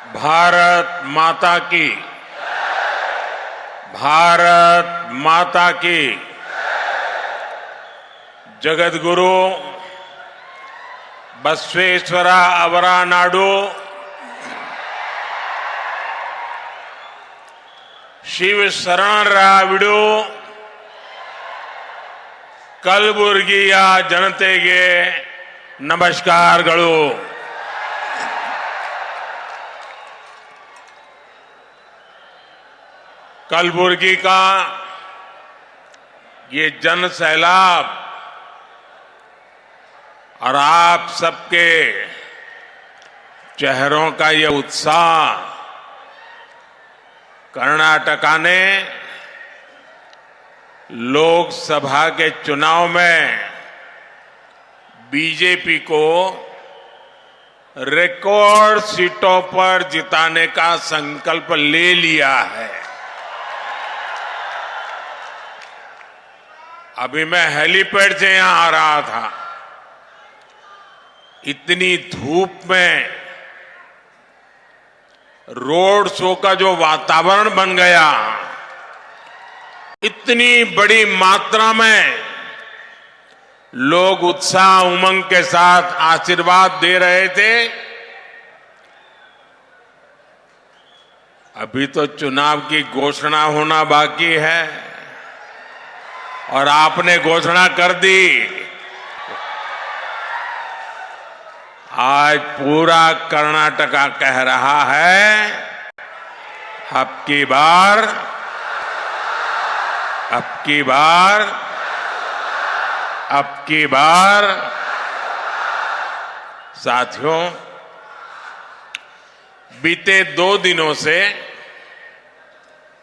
भारत माता की। भारत माता की। जगद्गुरु बसवेश्वर अवरा नाडू शिव ಶರಣರಾವಿಡು ಕಲಬುರಗಿಯ ಜನತೆಗೆ नमस्कारಗಳು। कलबुर्गी का ये जन सैलाब और आप सबके चेहरों का ये उत्साह कर्नाटका ने लोकसभा के चुनाव में बीजेपी को रिकॉर्ड सीटों पर जिताने का संकल्प ले लिया है। अभी मैं हेलीपैड से यहां आ रहा था, इतनी धूप में रोड शो का जो वातावरण बन गया, इतनी बड़ी मात्रा में लोग उत्साह उमंग के साथ आशीर्वाद दे रहे थे। अभी तो चुनाव की घोषणा होना बाकी है और आपने घोषणा कर दी। आज पूरा कर्नाटका कह रहा है अब की बार साथियों, बीते 2 दिनों से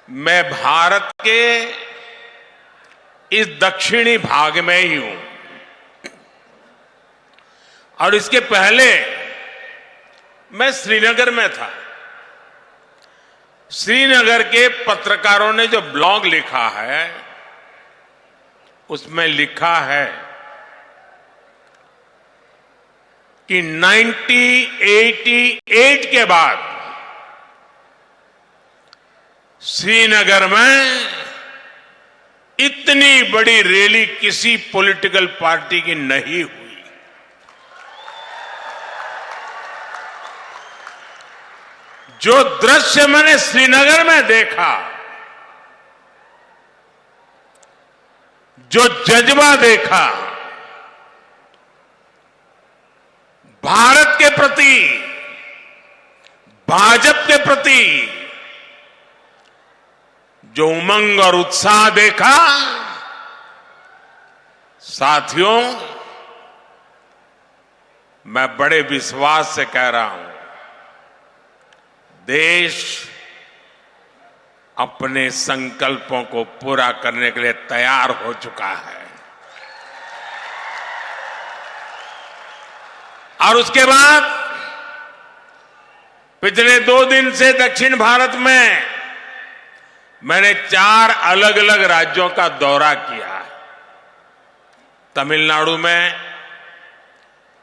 मैं भारत के इस दक्षिणी भाग में ही हूं और इसके पहले मैं श्रीनगर में था। श्रीनगर के पत्रकारों ने जो ब्लॉग लिखा है उसमें लिखा है कि 1988 के बाद श्रीनगर में इतनी बड़ी रैली किसी पॉलिटिकल पार्टी की नहीं हुई। जो दृश्य मैंने श्रीनगर में देखा, जो जज्बा देखा भारत के प्रति, भाजपा के प्रति, जो उमंग और उत्साह देखा, साथियों मैं बड़े विश्वास से कह रहा हूं, देश अपने संकल्पों को पूरा करने के लिए तैयार हो चुका है। और उसके बाद पिछले 2 दिन से दक्षिण भारत में मैंने 4 अलग अलग राज्यों का दौरा किया। तमिलनाडु में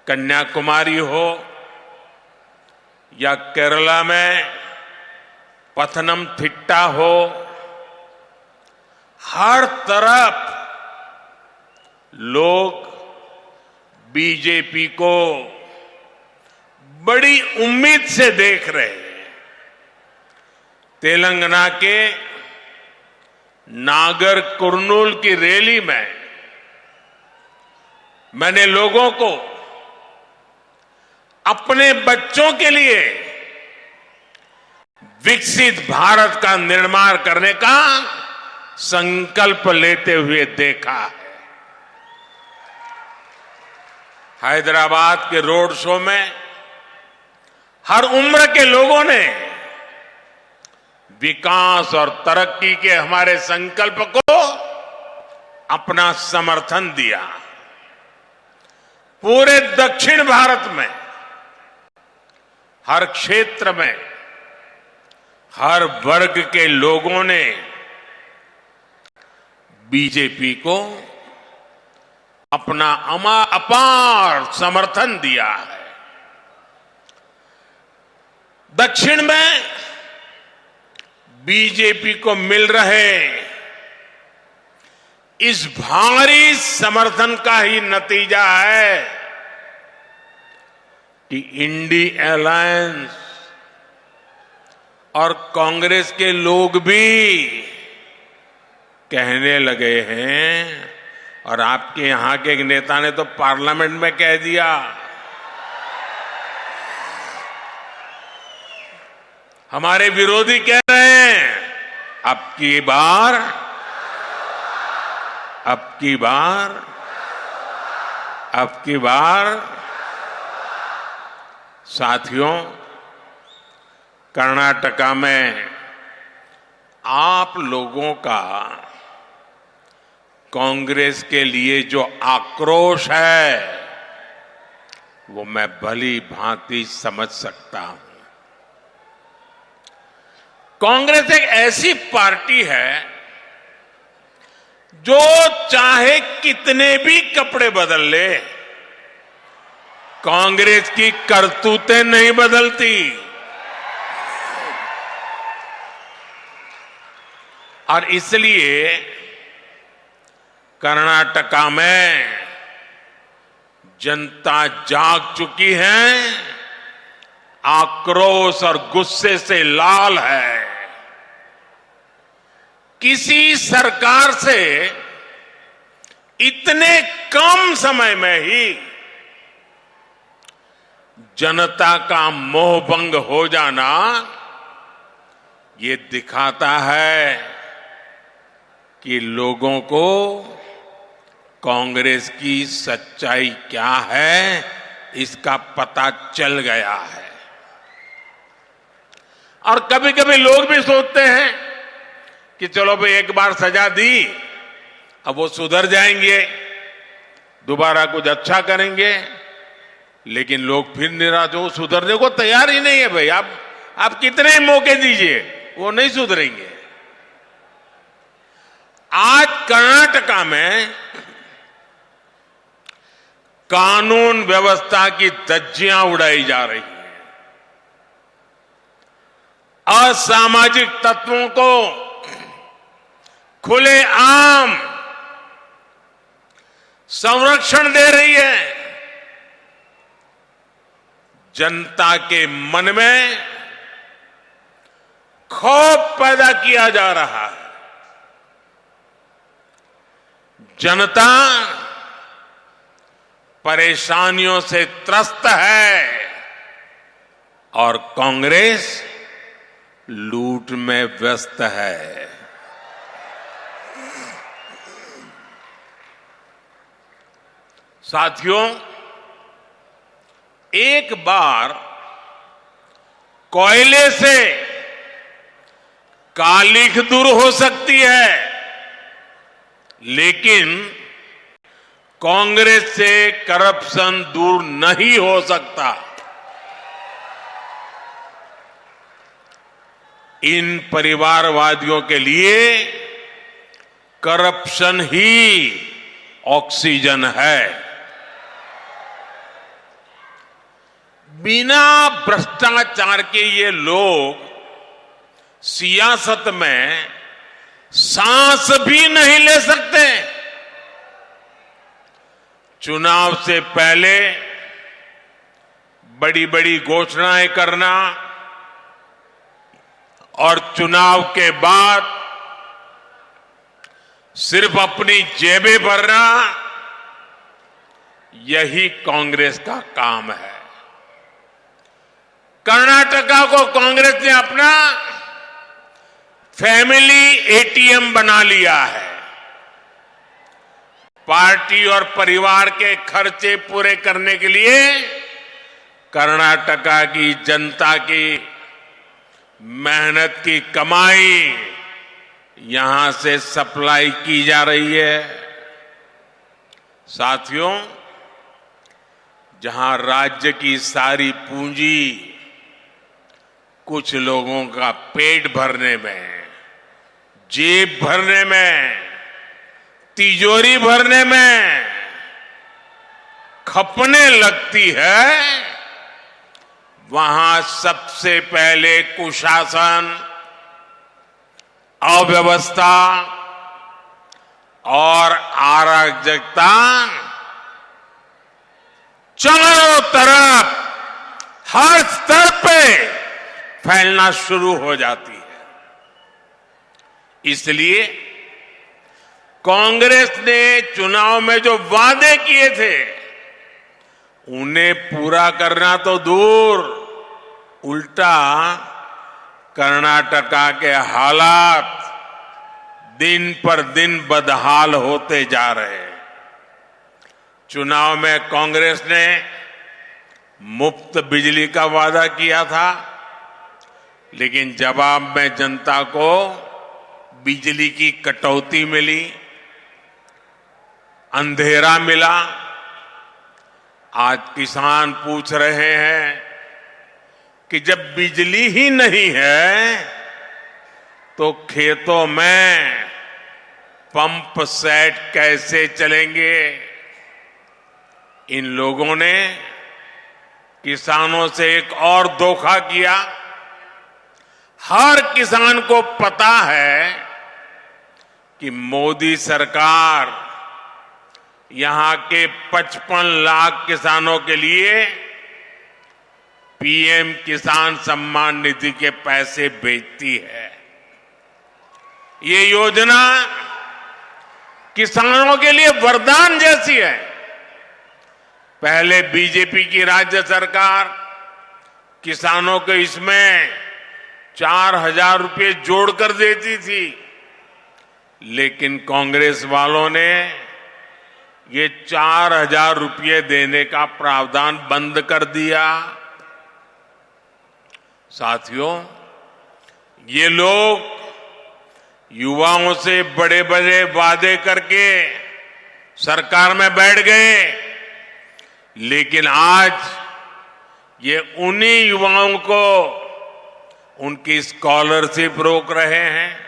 कन्याकुमारी हो या केरला में पथनमथिट्टा हो, हर तरफ लोग बीजेपी को बड़ी उम्मीद से देख रहे हैं। तेलंगाना के नागर कुर्नूल की रैली में मैंने लोगों को अपने बच्चों के लिए विकसित भारत का निर्माण करने का संकल्प लेते हुए देखा है। हैदराबाद के रोड शो में हर उम्र के लोगों ने विकास और तरक्की के हमारे संकल्प को अपना समर्थन दिया। पूरे दक्षिण भारत में हर क्षेत्र में हर वर्ग के लोगों ने बीजेपी को अपना अपार समर्थन दिया है। दक्षिण में बीजेपी को मिल रहे इस भारी समर्थन का ही नतीजा है कि इंडी अलायंस और कांग्रेस के लोग भी कहने लगे हैं, और आपके यहां के एक नेता ने तो पार्लियामेंट में कह दिया, हमारे विरोधी कह रहे हैं अब की बार साथियों, कर्नाटका में आप लोगों का कांग्रेस के लिए जो आक्रोश है वो मैं भली भांति समझ सकता हूं। कांग्रेस एक ऐसी पार्टी है जो चाहे कितने भी कपड़े बदल ले, कांग्रेस की करतूतें नहीं बदलती। और इसलिए कर्नाटका में जनता जाग चुकी है, आक्रोश और गुस्से से लाल है। किसी सरकार से इतने कम समय में ही जनता का मोहभंग हो जाना ये दिखाता है कि लोगों को कांग्रेस की सच्चाई क्या है इसका पता चल गया है। और कभी कभी लोग भी सोचते हैं कि चलो भाई एक बार सजा दी, अब वो सुधर जाएंगे, दोबारा कुछ अच्छा करेंगे, लेकिन लोग फिर निराश हो, सुधरने को तैयार ही नहीं है। भाई आप कितने मौके दीजिए, वो नहीं सुधरेंगे। आज कर्नाटका में कानून व्यवस्था की धज्जियां उड़ाई जा रही हैं, असामाजिक तत्वों को खुलेआम संरक्षण दे रही है। जनता के मन में खौफ पैदा किया जा रहा है। जनता परेशानियों से त्रस्त है और कांग्रेस लूट में व्यस्त है। साथियों, एक बार कोयले से कालिख दूर हो सकती है, लेकिन कांग्रेस से करप्शन दूर नहीं हो सकता। इन परिवारवादियों के लिए करप्शन ही ऑक्सीजन है। बिना भ्रष्टाचार के ये लोग सियासत में सांस भी नहीं ले सकते। चुनाव से पहले बड़ी बड़ी घोषणाएं करना और चुनाव के बाद सिर्फ अपनी जेबें भरना, यही कांग्रेस का काम है। कर्नाटका को कांग्रेस ने अपना फैमिली एटीएम बना लिया है। पार्टी और परिवार के खर्चे पूरे करने के लिए कर्नाटका की जनता की मेहनत की कमाई यहां से सप्लाई की जा रही है। साथियों, जहां राज्य की सारी पूंजी कुछ लोगों का पेट भरने में, जेब भरने में, तिजोरी भरने में खपने लगती है, वहां सबसे पहले कुशासन, अव्यवस्था और अराजकता चारों तरफ हर स्तर पे फैलना शुरू हो जाती है। इसलिए कांग्रेस ने चुनाव में जो वादे किए थे उन्हें पूरा करना तो दूर, उल्टा कर्नाटका के हालात दिन पर दिन बदहाल होते जा रहे हैं। चुनाव में कांग्रेस ने मुफ्त बिजली का वादा किया था, लेकिन जवाब में जनता को बिजली की कटौती मिली, अंधेरा मिला। आज किसान पूछ रहे हैं कि जब बिजली ही नहीं है तो खेतों में पंप सेट कैसे चलेंगे। इन लोगों ने किसानों से एक और धोखा किया। हर किसान को पता है कि मोदी सरकार यहां के 55 लाख किसानों के लिए पीएम किसान सम्मान निधि के पैसे भेजती है। ये योजना किसानों के लिए वरदान जैसी है। पहले बीजेपी की राज्य सरकार किसानों को इसमें 4,000 रुपये जोड़कर देती थी, लेकिन कांग्रेस वालों ने ये 4,000 रुपये देने का प्रावधान बंद कर दिया। साथियों, ये लोग युवाओं से बड़े बड़े वादे करके सरकार में बैठ गए, लेकिन आज ये उन्हीं युवाओं को उनकी स्कॉलरशिप रोक रहे हैं,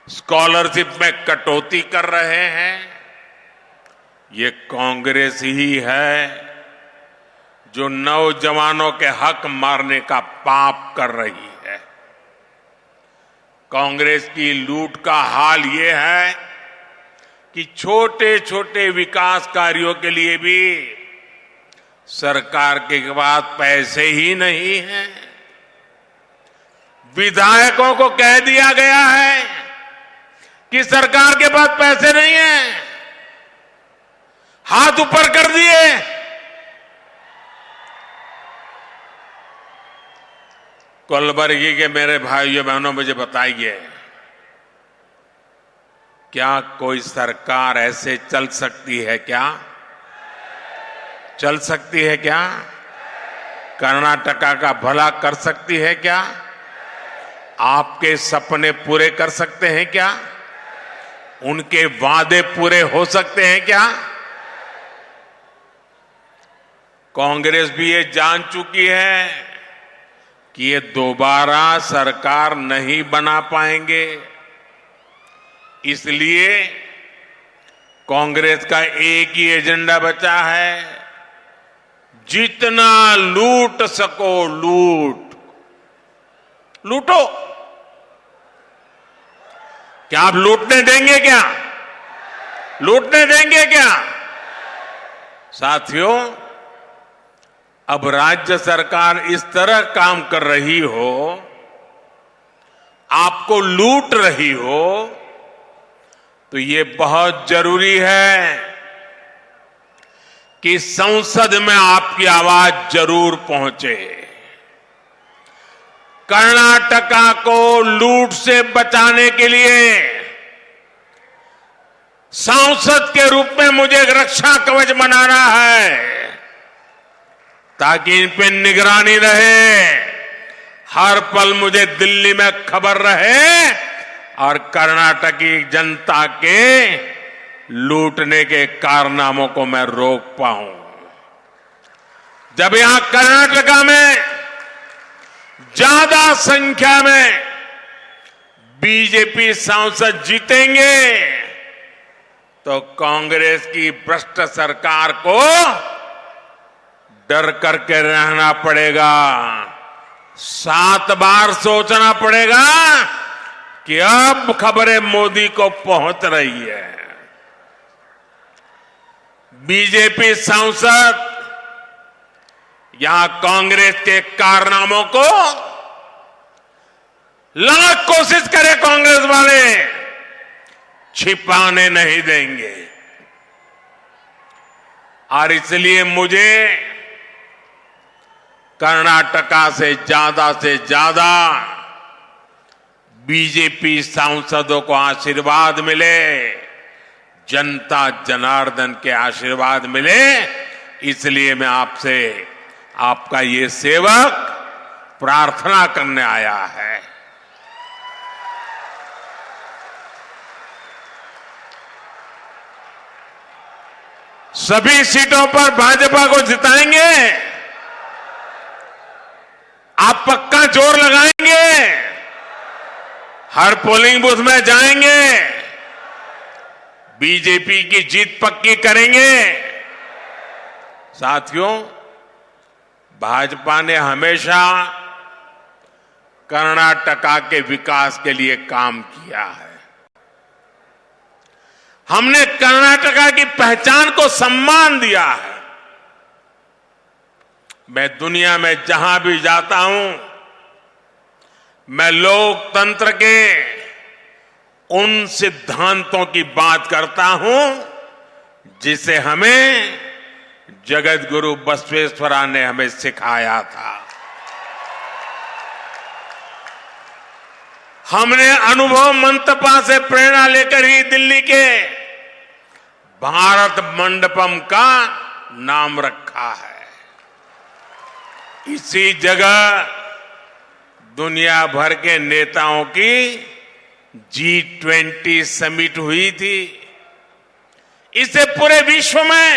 स्कॉलरशिप में कटौती कर रहे हैं। ये कांग्रेस ही है जो नौजवानों के हक मारने का पाप कर रही है। कांग्रेस की लूट का हाल ये है कि छोटे छोटे विकास कार्यों के लिए भी सरकार के पास पैसे ही नहीं हैं। विधायकों को कह दिया गया है कि सरकार के पास पैसे नहीं हैं, हाथ ऊपर कर दिए। कलबुर्गी के मेरे भाइयों बहनों, मुझे बताइए, क्या कोई सरकार ऐसे चल सकती है क्या? चल सकती है क्या? कर्नाटका का भला कर सकती है क्या? आपके सपने पूरे कर सकते हैं क्या? उनके वादे पूरे हो सकते हैं क्या? कांग्रेस भी ये जान चुकी है कि ये दोबारा सरकार नहीं बना पाएंगे। इसलिए कांग्रेस का एक ही एजेंडा बचा है, जितना लूट सको लूटो। क्या आप लूटने देंगे क्या? लूटने देंगे क्या? साथियों, अब राज्य सरकार इस तरह काम कर रही हो, आपको लूट रही हो, तो ये बहुत जरूरी है कि संसद में आपकी आवाज जरूर पहुंचे। कर्नाटका को लूट से बचाने के लिए सांसद के रूप में मुझे रक्षा कवच बनाना है, ताकि इन पे निगरानी रहे, हर पल मुझे दिल्ली में खबर रहे और कर्नाटकी जनता के लूटने के कारनामों को मैं रोक पाऊं। जब यहां कर्नाटका में ज्यादा संख्या में बीजेपी सांसद जीतेंगे तो कांग्रेस की भ्रष्ट सरकार को डर करके रहना पड़ेगा, 7 बार सोचना पड़ेगा कि अब खबरें मोदी को पहुंच रही है। बीजेपी सांसद यहां कांग्रेस के कारनामों को लाख कोशिश करे कांग्रेस वाले, छिपाने नहीं देंगे। और इसलिए मुझे कर्नाटका से ज्यादा बीजेपी सांसदों को आशीर्वाद मिले, जनता जनार्दन के आशीर्वाद मिले, इसलिए मैं आपसे, आपका ये सेवक प्रार्थना करने आया है। सभी सीटों पर भाजपा को जिताएंगे। आप पक्का जोर लगाएंगे, हर पोलिंग बूथ में जाएंगे, बीजेपी की जीत पक्की करेंगे। साथियों, भाजपा ने हमेशा कर्नाटका के विकास के लिए काम किया है। हमने कर्नाटका की पहचान को सम्मान दिया है। मैं दुनिया में जहां भी जाता हूं, मैं लोकतंत्र के उन सिद्धांतों की बात करता हूं जिसे हमें जगत गुरु बसवेश्वरा ने हमें सिखाया था। हमने अनुभव मंटपा से प्रेरणा लेकर ही दिल्ली के भारत मंडपम का नाम रखा है। इसी जगह दुनिया भर के नेताओं की G20 समिट हुई थी। इससे पूरे विश्व में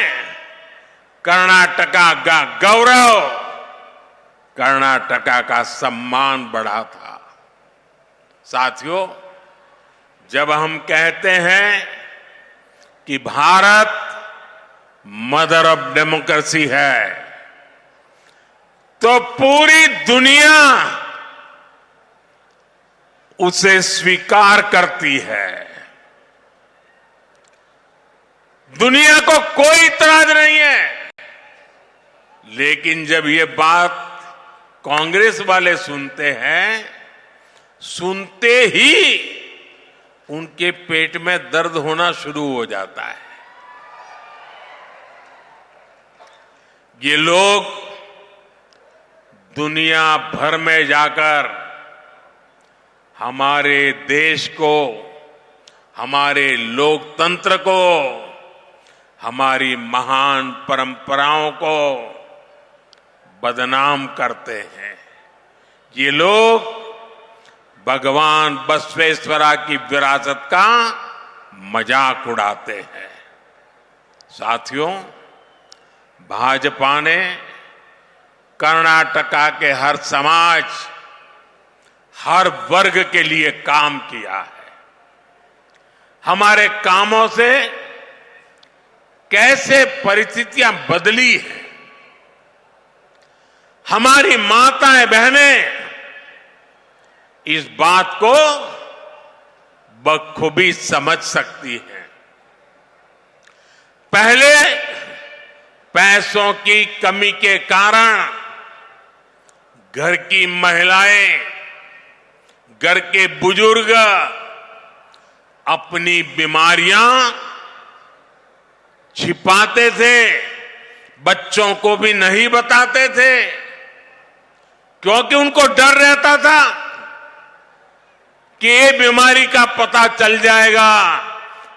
कर्नाटका का गौरव, कर्नाटका का सम्मान बढ़ा था। साथियों, जब हम कहते हैं कि भारत मदर ऑफ डेमोक्रेसी है, तो पूरी दुनिया उसे स्वीकार करती है। दुनिया को कोई इतराज नहीं है। लेकिन जब ये बात कांग्रेस वाले सुनते हैं, सुनते ही उनके पेट में दर्द होना शुरू हो जाता है। ये लोग दुनिया भर में जाकर हमारे देश को, हमारे लोकतंत्र को, हमारी महान परंपराओं को बदनाम करते हैं। ये लोग भगवान बसवेश्वरा की विरासत का मजाक उड़ाते हैं। साथियों, भाजपा ने कर्नाटका के हर समाज, हर वर्ग के लिए काम किया है। हमारे कामों से कैसे परिस्थितियां बदली हैं, हमारी माताएं बहनें इस बात को बखूबी समझ सकती हैं। पहले पैसों की कमी के कारण घर की महिलाएं, घर के बुजुर्ग अपनी बीमारियां छिपाते थे, बच्चों को भी नहीं बताते थे, क्योंकि उनको डर रहता था कि ये बीमारी का पता चल जाएगा,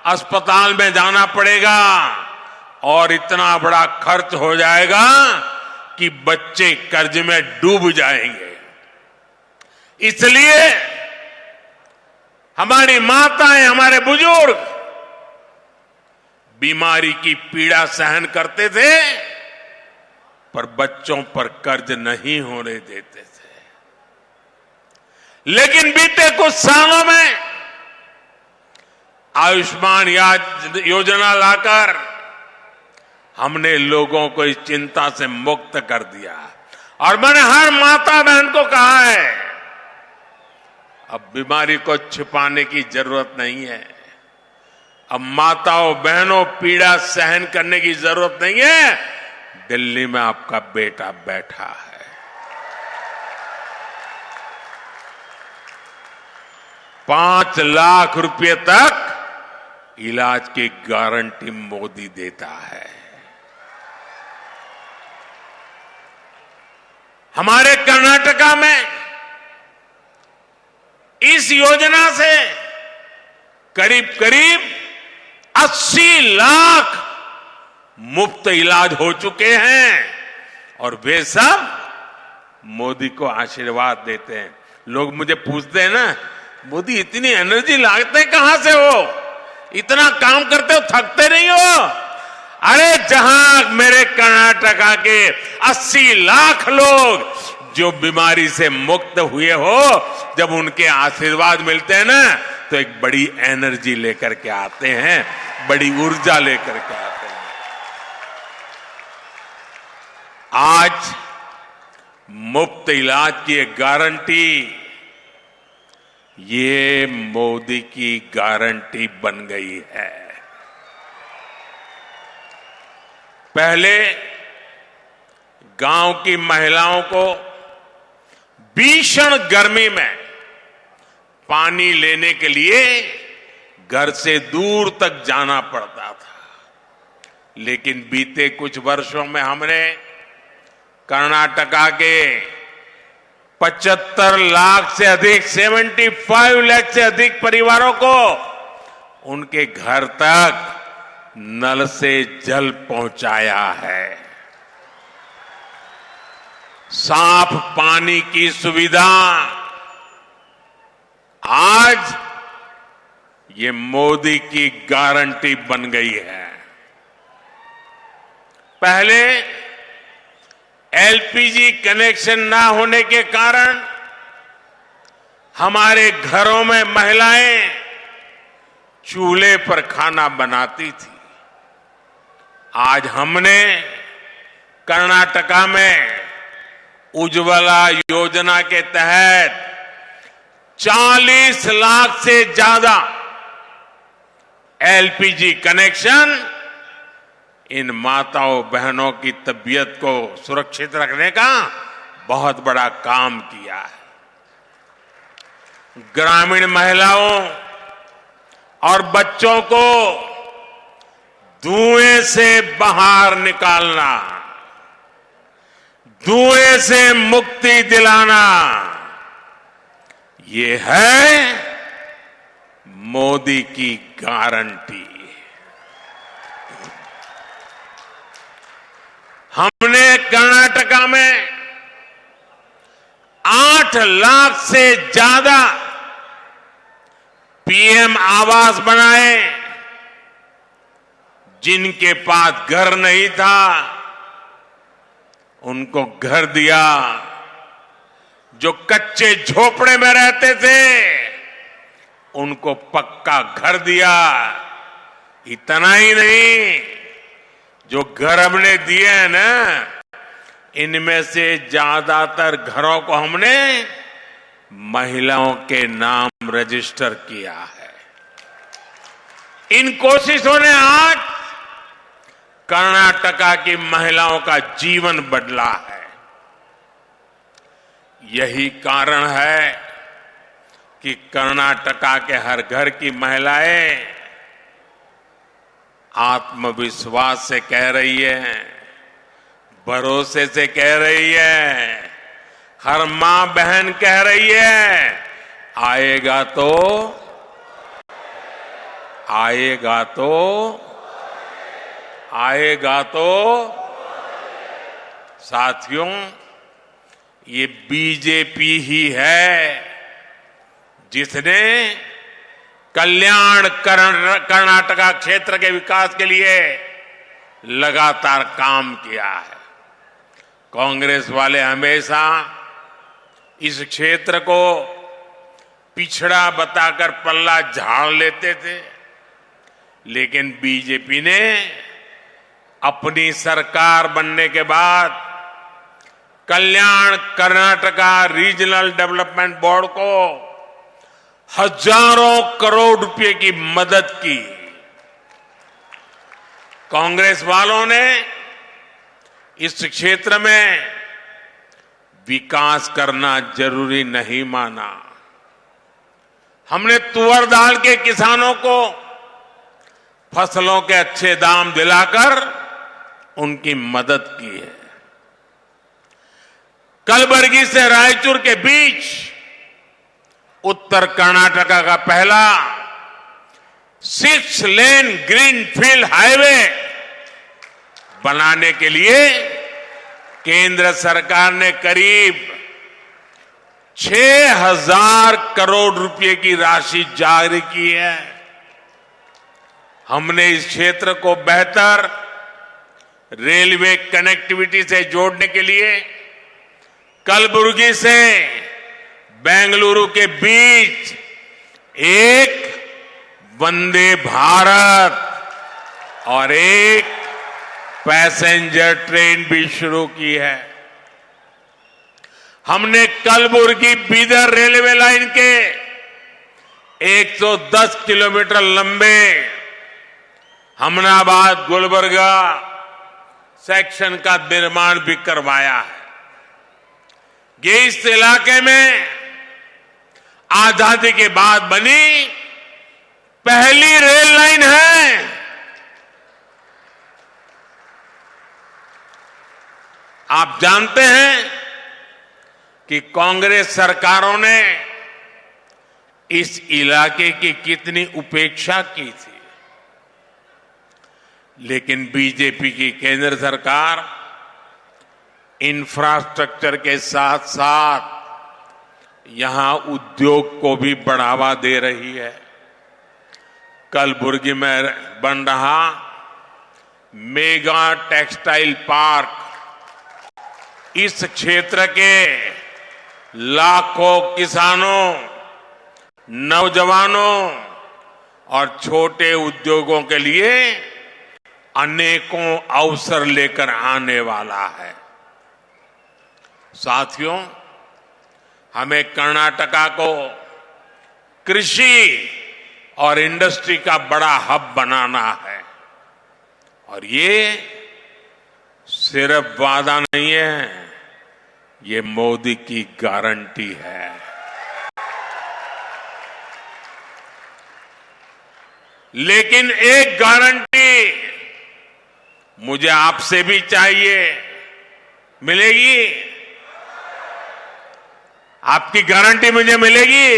अस्पताल में जाना पड़ेगा और इतना बड़ा खर्च हो जाएगा कि बच्चे कर्ज में डूब जाएंगे। इसलिए हमारी माताएं, हमारे बुजुर्ग बीमारी की पीड़ा सहन करते थे, पर बच्चों पर कर्ज नहीं होने देते थे। लेकिन बीते कुछ सालों में आयुष्मान योजना लाकर हमने लोगों को इस चिंता से मुक्त कर दिया। और मैंने हर माता बहन को कहा है, अब बीमारी को छिपाने की जरूरत नहीं है। अब माताओं बहनों पीड़ा सहन करने की जरूरत नहीं है। दिल्ली में आपका बेटा बैठा है, 5 लाख रुपए तक इलाज की गारंटी मोदी देता है। हमारे कर्नाटका में इस योजना से करीब करीब 80 लाख मुफ्त इलाज हो चुके हैं और वे सब मोदी को आशीर्वाद देते हैं। लोग मुझे पूछते हैं ना, मोदी इतनी एनर्जी लाते कहां से हो, इतना काम करते हो, थकते नहीं हो? अरे जहां मेरे कर्नाटका के 80 लाख लोग जो बीमारी से मुक्त हुए हो, जब उनके आशीर्वाद मिलते हैं ना, तो एक बड़ी एनर्जी लेकर के आते हैं, बड़ी ऊर्जा लेकर के आते हैं। आज मुफ्त इलाज की एक गारंटी, ये मोदी की गारंटी बन गई है। पहले गांव की महिलाओं को भीषण गर्मी में पानी लेने के लिए घर से दूर तक जाना पड़ता था, लेकिन बीते कुछ वर्षों में हमने कर्नाटका के 75 लाख से अधिक 75 लाख से अधिक परिवारों को उनके घर तक नल से जल पहुंचाया है। साफ पानी की सुविधा आज ये मोदी की गारंटी बन गई है। पहले एलपीजी कनेक्शन ना होने के कारण हमारे घरों में महिलाएं चूल्हे पर खाना बनाती थी। आज हमने कर्नाटका में उज्ज्वला योजना के तहत 40 लाख से ज्यादा एलपीजी कनेक्शन इन माताओं बहनों की तबीयत को सुरक्षित रखने का बहुत बड़ा काम किया है। ग्रामीण महिलाओं और बच्चों को धुएं से बाहर निकालना, धुएं से मुक्ति दिलाना, ये है मोदी की गारंटी। हमने कर्नाटका में 8 लाख से ज्यादा पीएम आवास बनाए। जिनके पास घर नहीं था उनको घर दिया, जो कच्चे झोपड़े में रहते थे उनको पक्का घर दिया। इतना ही नहीं, जो घर हमने दिए हैं ना, इनमें से ज्यादातर घरों को हमने महिलाओं के नाम रजिस्टर किया है। इन कोशिशों ने आज कर्नाटका की महिलाओं का जीवन बदला है। यही कारण है कि कर्नाटका के हर घर की महिलाएं आत्मविश्वास से कह रही है, भरोसे से कह रही है, हर मां बहन कह रही है, आएगा तो आएगा तो आएगा तो। साथियों, ये बीजेपी ही है जिसने कल्याण कर्नाटका क्षेत्र के विकास के लिए लगातार काम किया है। कांग्रेस वाले हमेशा इस क्षेत्र को पिछड़ा बताकर पल्ला झाड़ लेते थे, लेकिन बीजेपी ने अपनी सरकार बनने के बाद कल्याण कर्नाटका रीजनल डेवलपमेंट बोर्ड को हजारों करोड़ रुपए की मदद की। कांग्रेस वालों ने इस क्षेत्र में विकास करना जरूरी नहीं माना। हमने तुअर दाल के किसानों को फसलों के अच्छे दाम दिलाकर उनकी मदद की है। कलबुर्गी से रायचूर के बीच उत्तर कर्नाटका का पहला 6 लेन ग्रीनफील्ड हाईवे बनाने के लिए केंद्र सरकार ने करीब 6,000 करोड़ रुपए की राशि जारी की है। हमने इस क्षेत्र को बेहतर रेलवे कनेक्टिविटी से जोड़ने के लिए कलबुर्गी से बेंगलुरु के बीच एक वंदे भारत और एक पैसेंजर ट्रेन भी शुरू की है। हमने कलबुर्गी बीदर रेलवे लाइन के 110 किलोमीटर लंबे हमनाबाद गुलबर्गा सेक्शन का निर्माण भी करवाया है। ये इस इलाके में आजादी के बाद बनी पहली रेल लाइन है। आप जानते हैं कि कांग्रेस सरकारों ने इस इलाके की कितनी उपेक्षा की थी, लेकिन बीजेपी की केंद्र सरकार इंफ्रास्ट्रक्चर के साथ साथ यहां उद्योग को भी बढ़ावा दे रही है। कलबुर्गी में बन रहा मेगा टेक्सटाइल पार्क इस क्षेत्र के लाखों किसानों, नौजवानों और छोटे उद्योगों के लिए अनेकों अवसर लेकर आने वाला है। साथियों, हमें कर्नाटका को कृषि और इंडस्ट्री का बड़ा हब बनाना है और ये सिर्फ वादा नहीं है, ये मोदी की गारंटी है। लेकिन एक गारंटी मुझे आपसे भी चाहिए, मिलेगी? आपकी गारंटी मुझे मिलेगी?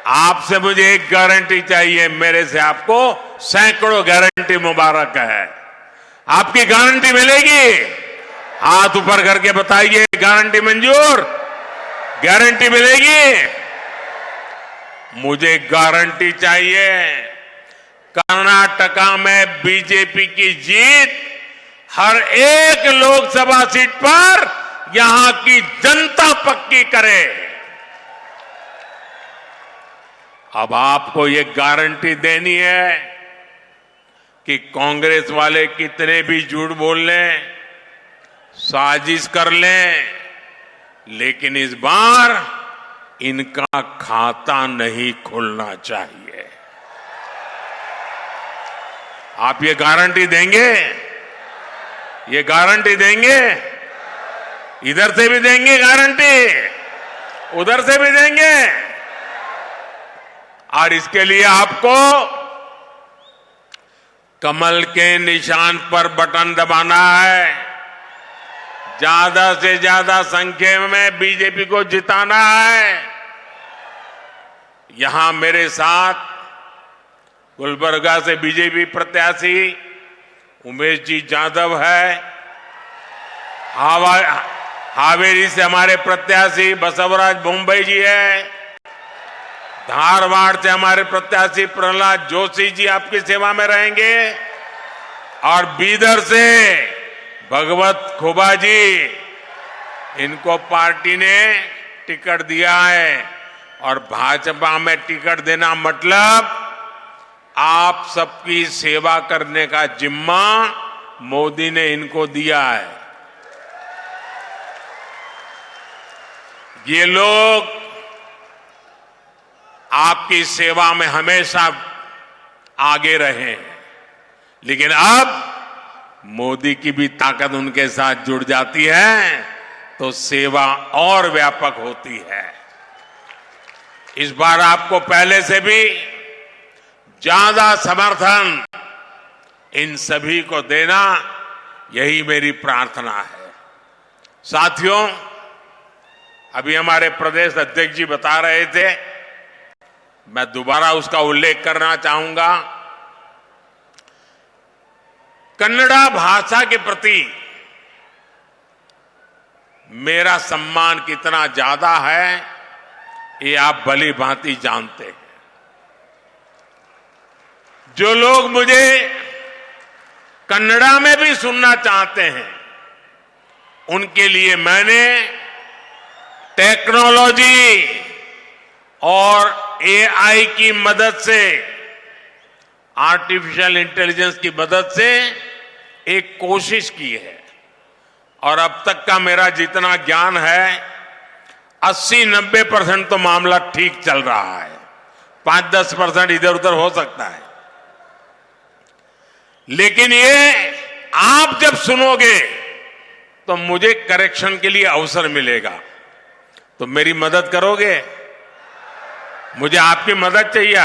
आपसे मुझे एक गारंटी चाहिए, मेरे से आपको सैकड़ों गारंटी मुबारक है। आपकी गारंटी मिलेगी? हाथ ऊपर करके बताइए, गारंटी मंजूर? गारंटी मिलेगी? मुझे गारंटी चाहिए। कर्नाटका में बीजेपी की जीत हर एक लोकसभा सीट पर यहां की जनता पक्की करे। अब आपको ये गारंटी देनी है कि कांग्रेस वाले कितने भी झूठ बोल लें, साजिश कर लें, लेकिन इस बार इनका खाता नहीं खुलना चाहिए। आप ये गारंटी देंगे? ये गारंटी देंगे? इधर से भी देंगे गारंटी, उधर से भी देंगे। और इसके लिए आपको कमल के निशान पर बटन दबाना है, ज्यादा से ज्यादा संख्या में बीजेपी को जिताना है। यहां मेरे साथ गुलबर्गा से बीजेपी प्रत्याशी उमेश जी यादव है, हावेरी से हमारे प्रत्याशी बसवराज मुंबई जी है, धारवाड़ से हमारे प्रत्याशी प्रहलाद जोशी जी आपकी सेवा में रहेंगे और बीदर से भगवत खुबा जी, इनको पार्टी ने टिकट दिया है। और भाजपा में टिकट देना मतलब आप सबकी सेवा करने का जिम्मा मोदी ने इनको दिया है। ये लोग आपकी सेवा में हमेशा आगे रहे हैं, लेकिन अब मोदी की भी ताकत उनके साथ जुड़ जाती है तो सेवा और व्यापक होती है। इस बार आपको पहले से भी ज्यादा समर्थन इन सभी को देना, यही मेरी प्रार्थना है। साथियों, अभी हमारे प्रदेश अध्यक्ष जी बता रहे थे, मैं दोबारा उसका उल्लेख करना चाहूंगा। कन्नड़ा भाषा के प्रति मेरा सम्मान कितना ज्यादा है, ये आप भली भांति जानते हैं। जो लोग मुझे कन्नड़ा में भी सुनना चाहते हैं, उनके लिए मैंने टेक्नोलॉजी और एआई की मदद से, आर्टिफिशियल इंटेलिजेंस की मदद से एक कोशिश की है। और अब तक का मेरा जितना ज्ञान है, 80-90% तो मामला ठीक चल रहा है। 5-10% इधर उधर हो सकता है, लेकिन ये आप जब सुनोगे तो मुझे करेक्शन के लिए अवसर मिलेगा। तो मेरी मदद करोगे? मुझे आपकी मदद चाहिए।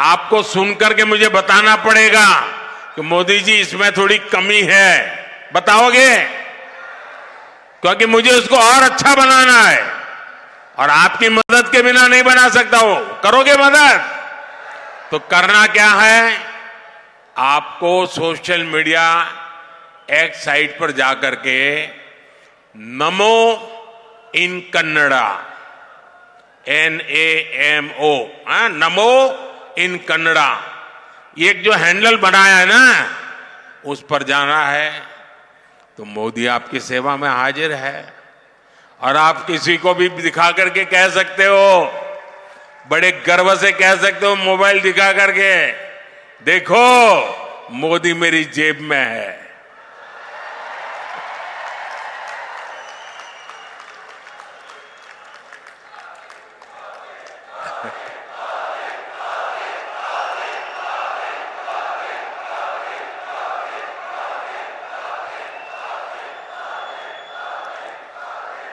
आपको सुनकर के मुझे बताना पड़ेगा कि मोदी जी इसमें थोड़ी कमी है, बताओगे? क्योंकि मुझे उसको और अच्छा बनाना है और आपकी मदद के बिना नहीं बना सकता हो। करोगे मदद? तो करना क्या है, आपको सोशल मीडिया एक्स साइट पर जाकर के नमो इन कन्नड़ा, NAMO, नमो इन कन्नड़ा, ये जो हैंडल बनाया है ना, उस पर जाना है। तो मोदी आपकी सेवा में हाजिर है। और आप किसी को भी दिखा करके कह सकते हो, बड़े गर्व से कह सकते हो, मोबाइल दिखा करके, देखो मोदी मेरी जेब में है।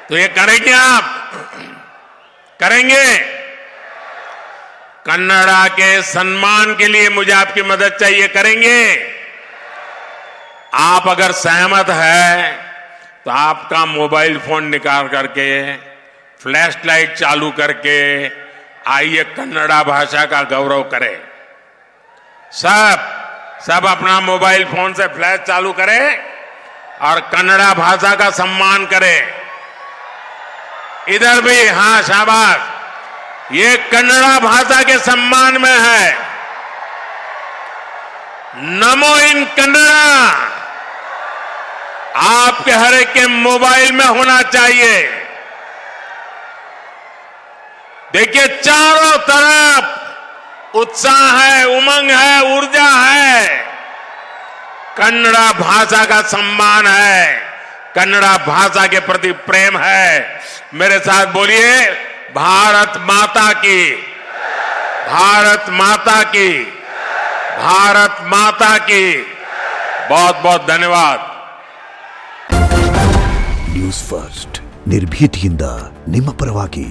तो ये करेंगे आप? करेंगे? कन्नड़ा के सम्मान के लिए मुझे आपकी मदद चाहिए, करेंगे? आप अगर सहमत है तो आपका मोबाइल फोन निकाल करके, फ्लैश लाइट चालू करके आइए कन्नड़ा भाषा का गौरव करें। सब अपना मोबाइल फोन से फ्लैश चालू करें और कन्नड़ा भाषा का सम्मान करें। इधर भी, हाँ, शाबाश। ये कन्नड़ा भाषा के सम्मान में है। नमो इन कन्नड़ा आपके हर एक के मोबाइल में होना चाहिए। देखिए, चारों तरफ उत्साह है, उमंग है, ऊर्जा है। कन्नड़ा भाषा का सम्मान है, कन्नड़ा भाषा के प्रति प्रेम है। मेरे साथ बोलिए, भारत माता की, भारत माता की, भारत माता की। बहुत बहुत धन्यवाद। ನ್ಯೂಸ್ ಫಸ್ಟ್ ನಿರ್ಭೀತಿಯಿಂದ ನಿಮ್ಮ ಪರವಾಗಿ।